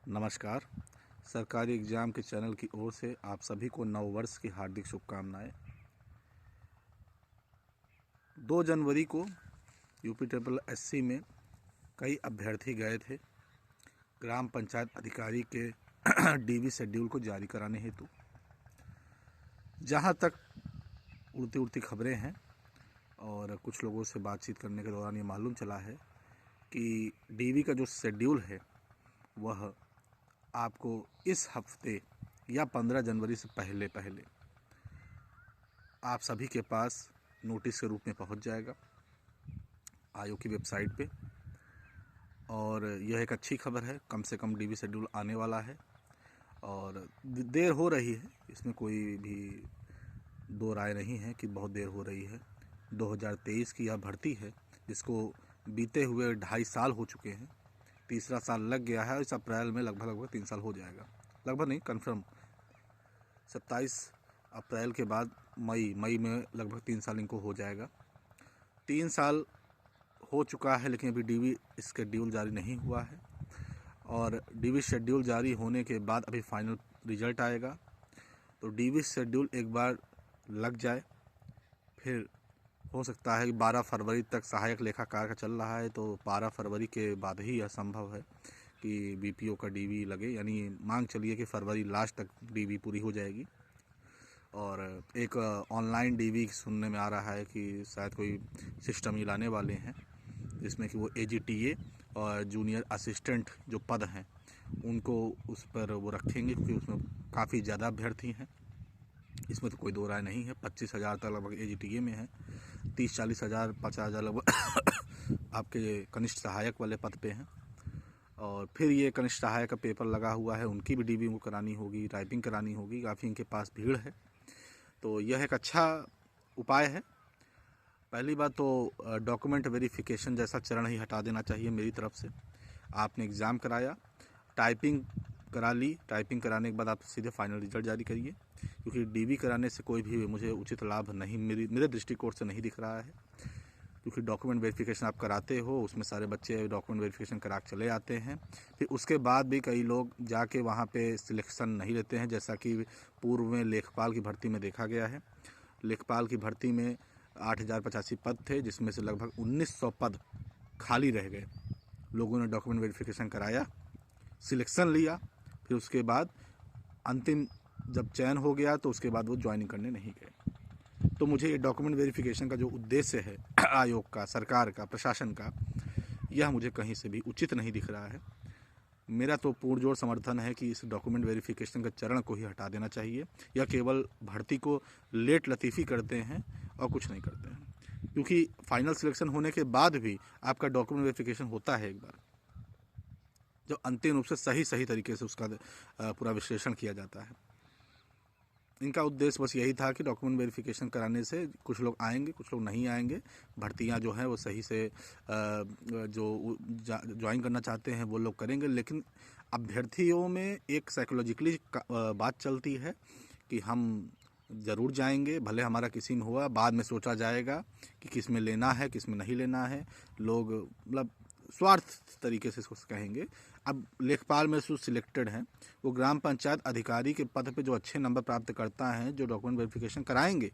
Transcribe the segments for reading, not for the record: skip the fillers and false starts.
नमस्कार। सरकारी एग्ज़ाम के चैनल की ओर से आप सभी को नव वर्ष की हार्दिक शुभकामनाएं। 2 जनवरी को यूपी ट्रिपल एससी में कई अभ्यर्थी गए थे ग्राम पंचायत अधिकारी के डीवी शेड्यूल को जारी कराने हेतु। जहां तक उड़ती उड़ती खबरें हैं और कुछ लोगों से बातचीत करने के दौरान ये मालूम चला है कि डीवी का जो शेड्यूल है वह आपको इस हफ्ते या 15 जनवरी से पहले आप सभी के पास नोटिस के रूप में पहुंच जाएगा आयोग की वेबसाइट पे। और यह एक अच्छी खबर है, कम से कम डीवी शेड्यूल आने वाला है और देर हो रही है, इसमें कोई भी दो राय नहीं है कि बहुत देर हो रही है। 2023 की यह भर्ती है जिसको बीते हुए 2.5 साल हो चुके हैं, तीसरा साल लग गया है। इस अप्रैल में लगभग 3 साल हो जाएगा, लगभग नहीं कंफर्म 27 अप्रैल के बाद मई में लगभग 3 साल इनको हो जाएगा। 3 साल हो चुका है लेकिन अभी डीवी शेड्यूल जारी नहीं हुआ है और डीवी शेड्यूल जारी होने के बाद अभी फाइनल रिजल्ट आएगा। तो डीवी शेड्यूल एक बार लग जाए फिर हो सकता है कि 12 फरवरी तक सहायक लेखाकार का चल रहा है, तो 12 फरवरी के बाद ही यह संभव है कि बीपीओ का डीवी लगे, यानी मांग चलिए कि फरवरी लास्ट तक डीवी पूरी हो जाएगी। और एक ऑनलाइन डीवी सुनने में आ रहा है कि शायद कोई सिस्टम ही लाने वाले हैं जिसमें कि वो एजीटीए और जूनियर असिस्टेंट जो पद हैं उनको उस पर वो रखेंगे, क्योंकि उसमें काफ़ी ज़्यादा अभ्यर्थी हैं। इसमें तो कोई दो राय नहीं है। 25,000 तक लगभग एजीटीए में है, 30-40 हज़ार 50,000 लगभग आपके कनिष्ठ सहायक वाले पद पे हैं। और फिर ये कनिष्ठ सहायक का पेपर लगा हुआ है, उनकी भी डीवी को करानी होगी, टाइपिंग करानी होगी, काफ़ी इनके पास भीड़ है। तो यह एक अच्छा उपाय है। पहली बात तो डॉक्यूमेंट वेरिफिकेशन जैसा चरण ही हटा देना चाहिए मेरी तरफ से। आपने एग्ज़ाम कराया, टाइपिंग करा ली, टाइपिंग कराने के बाद आप सीधे फाइनल रिजल्ट जारी करिए, क्योंकि डीवी कराने से कोई भी मुझे उचित लाभ नहीं मेरे दृष्टिकोण से नहीं दिख रहा है। क्योंकि डॉक्यूमेंट वेरिफिकेशन आप कराते हो, उसमें सारे बच्चे डॉक्यूमेंट वेरिफिकेशन करा के चले आते हैं, फिर उसके बाद भी कई लोग जाके वहाँ पे सिलेक्शन नहीं लेते हैं, जैसा कि पूर्व में लेखपाल की भर्ती में देखा गया है। लेखपाल की भर्ती में 8,085 पद थे, जिसमें से लगभग 1900 पद खाली रह गए। लोगों ने डॉक्यूमेंट वेरिफिकेशन कराया, सिलेक्शन लिया, फिर उसके बाद अंतिम जब चयन हो गया तो उसके बाद वो ज्वाइनिंग करने नहीं गए। तो मुझे ये डॉक्यूमेंट वेरिफिकेशन का जो उद्देश्य है आयोग का, सरकार का, प्रशासन का, यह मुझे कहीं से भी उचित नहीं दिख रहा है। मेरा तो पुरजोर समर्थन है कि इस डॉक्यूमेंट वेरिफिकेशन का चरण को ही हटा देना चाहिए। यह केवल भर्ती को लेट लतीफ़ी करते हैं और कुछ नहीं करते हैं, क्योंकि फाइनल सिलेक्शन होने के बाद भी आपका डॉक्यूमेंट वेरिफिकेशन होता है एक बार, जो अंतिम रूप से सही तरीके से उसका पूरा विश्लेषण किया जाता है। इनका उद्देश्य बस यही था कि डॉक्यूमेंट वेरिफिकेशन कराने से कुछ लोग आएंगे, कुछ लोग नहीं आएंगे, भर्तियां जो हैं वो सही से जो ज्वाइन करना चाहते हैं वो लोग करेंगे। लेकिन अभ्यर्थियों में एक साइकोलॉजिकली बात चलती है कि हम ज़रूर जाएंगे, भले हमारा किसी में हुआ, बाद में सोचा जाएगा कि किस में लेना है, किस में नहीं लेना है। लोग मतलब स्वार्थ तरीके से इसको कहेंगे। अब लेखपाल में जो सिलेक्टेड हैं वो ग्राम पंचायत अधिकारी के पद पे जो अच्छे नंबर प्राप्त करता है, जो डॉक्यूमेंट वेरिफिकेशन कराएंगे,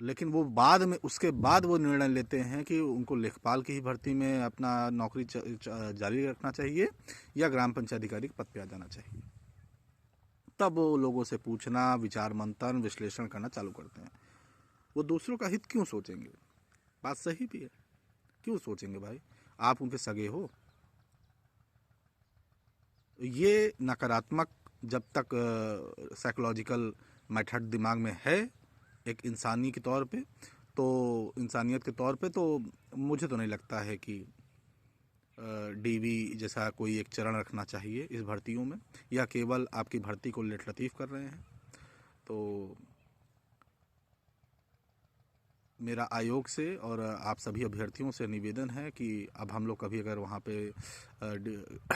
लेकिन वो बाद में उसके बाद वो निर्णय लेते हैं कि उनको लेखपाल की ही भर्ती में अपना नौकरी जारी रखना चाहिए या ग्राम पंचायत अधिकारी के पद पे आ जाना चाहिए। तब वो लोगों से पूछना, विचार मंथन, विश्लेषण करना चालू करते हैं। वो दूसरों का हित क्यों सोचेंगे? बात सही भी है, क्यों सोचेंगे भाई? आप उनके सगे हो। ये नकारात्मक जब तक साइकोलॉजिकल मेथड दिमाग में है एक इंसानी के तौर पे, तो इंसानियत के तौर पे, तो मुझे तो नहीं लगता है कि डीवी जैसा कोई एक चरण रखना चाहिए इस भर्तियों में, या केवल आपकी भर्ती को लेट लतीफ़ कर रहे हैं। तो मेरा आयोग से और आप सभी अभ्यर्थियों से निवेदन है कि अब हम लोग कभी अगर वहाँ पे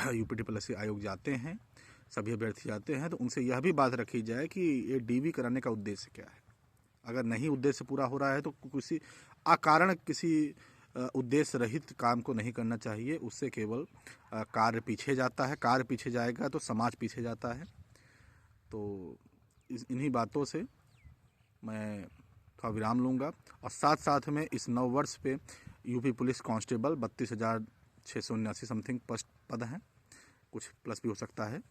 यूपी ट्रिपल एससी आयोग जाते हैं, सभी अभ्यर्थी जाते हैं, तो उनसे यह भी बात रखी जाए कि ये डीवी कराने का उद्देश्य क्या है। अगर नहीं उद्देश्य पूरा हो रहा है तो किसी अकारण किसी उद्देश्य रहित काम को नहीं करना चाहिए। उससे केवल कार्य पीछे जाता है, कार्य पीछे जाएगा तो समाज पीछे जाता है। तो इन्हीं बातों से मैं थोड़ा विराम लूँगा और साथ साथ में इस नव वर्ष पे यूपी पुलिस कांस्टेबल 32,679 समथिंग पद हैं, कुछ प्लस भी हो सकता है,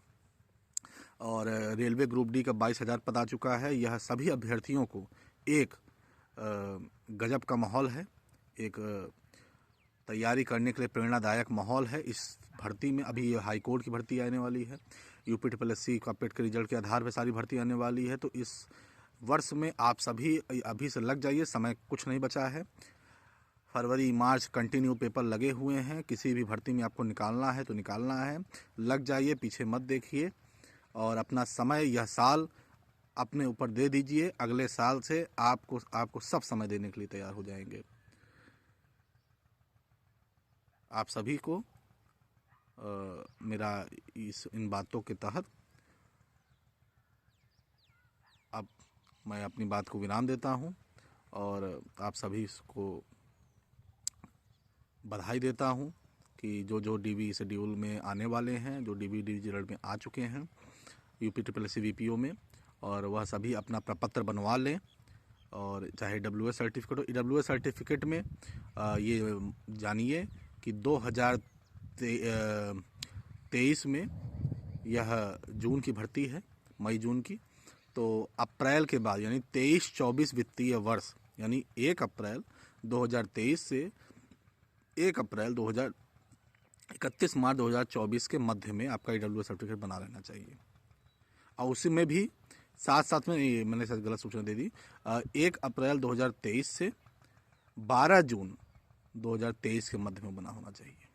और रेलवे ग्रुप डी का 22,000 पद आ चुका है। यह सभी अभ्यर्थियों को एक गजब का माहौल है, एक तैयारी करने के लिए प्रेरणादायक माहौल है। इस भर्ती में अभी हाई कोर्ट की भर्ती आने वाली है, UPSSC का पेट के रिजल्ट के आधार पर सारी भर्ती आने वाली है। तो इस वर्ष में आप सभी अभी से लग जाइए, समय कुछ नहीं बचा है। फरवरी मार्च कंटिन्यू पेपर लगे हुए हैं, किसी भी भर्ती में आपको निकालना है तो निकालना है, लग जाइए, पीछे मत देखिए और अपना समय यह साल अपने ऊपर दे दीजिए। अगले साल से आपको सब समय देने के लिए तैयार हो जाएंगे। आप सभी को मेरा इन बातों के तहत अब मैं अपनी बात को विराम देता हूं और आप सभी को बधाई देता हूं कि जो DB शेड्यूल में आने वाले हैं, जो DB रिजल्ट में आ चुके हैं UPSSC VPO में, और वह सभी अपना प्रपत्र बनवा लें। और चाहे EWS सर्टिफिकेट हो, EWS सर्टिफिकेट में ये जानिए कि 2023 में यह जून की भर्ती है, मई जून की। तो अप्रैल के बाद यानी 23-24 वित्तीय वर्ष यानी 1 अप्रैल 2023 से 1 अप्रैल 31 मार्च 2024 के मध्य में आपका EWS सर्टिफिकेट बना रहना चाहिए। और उसी में भी साथ साथ में मैंने शायद गलत सूचना दे दी, 1 अप्रैल 2023 से 12 जून 2023 के मध्य में बना होना चाहिए।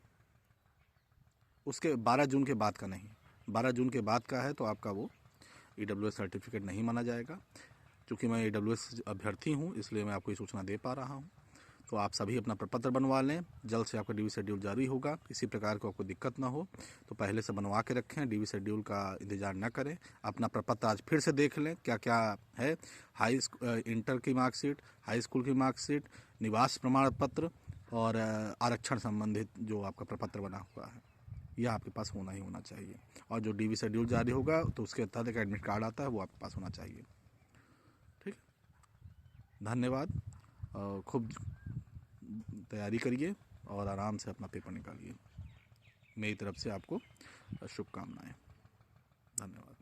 उसके 12 जून के बाद का नहीं, 12 जून के बाद का है तो आपका वो EWS सर्टिफिकेट नहीं माना जाएगा। क्योंकि मैं EWS अभ्यर्थी हूँ इसलिए मैं आपको ये सूचना दे पा रहा हूँ। तो आप सभी अपना प्रपत्र बनवा लें, जल्द से आपका DB शेड्यूल जारी होगा। किसी प्रकार को आपको दिक्कत ना हो तो पहले से बनवा के रखें, DB शेड्यूल का इंतज़ार न करें। अपना प्रपत्र आज फिर से देख लें क्या क्या है, इंटर की मार्कशीट, हाई स्कूल की मार्कशीट, निवास प्रमाण पत्र और आरक्षण संबंधित जो आपका प्रपत्र बना हुआ है, यह आपके पास होना ही होना चाहिए। और जो DB शेड्यूल जारी होगा तो उसके तहत एक एडमिट कार्ड आता है, वो आपके पास होना चाहिए। ठीक, धन्यवाद। खूब तैयारी करिए और आराम से अपना पेपर निकालिए। मेरी तरफ से आपको शुभकामनाएं। धन्यवाद।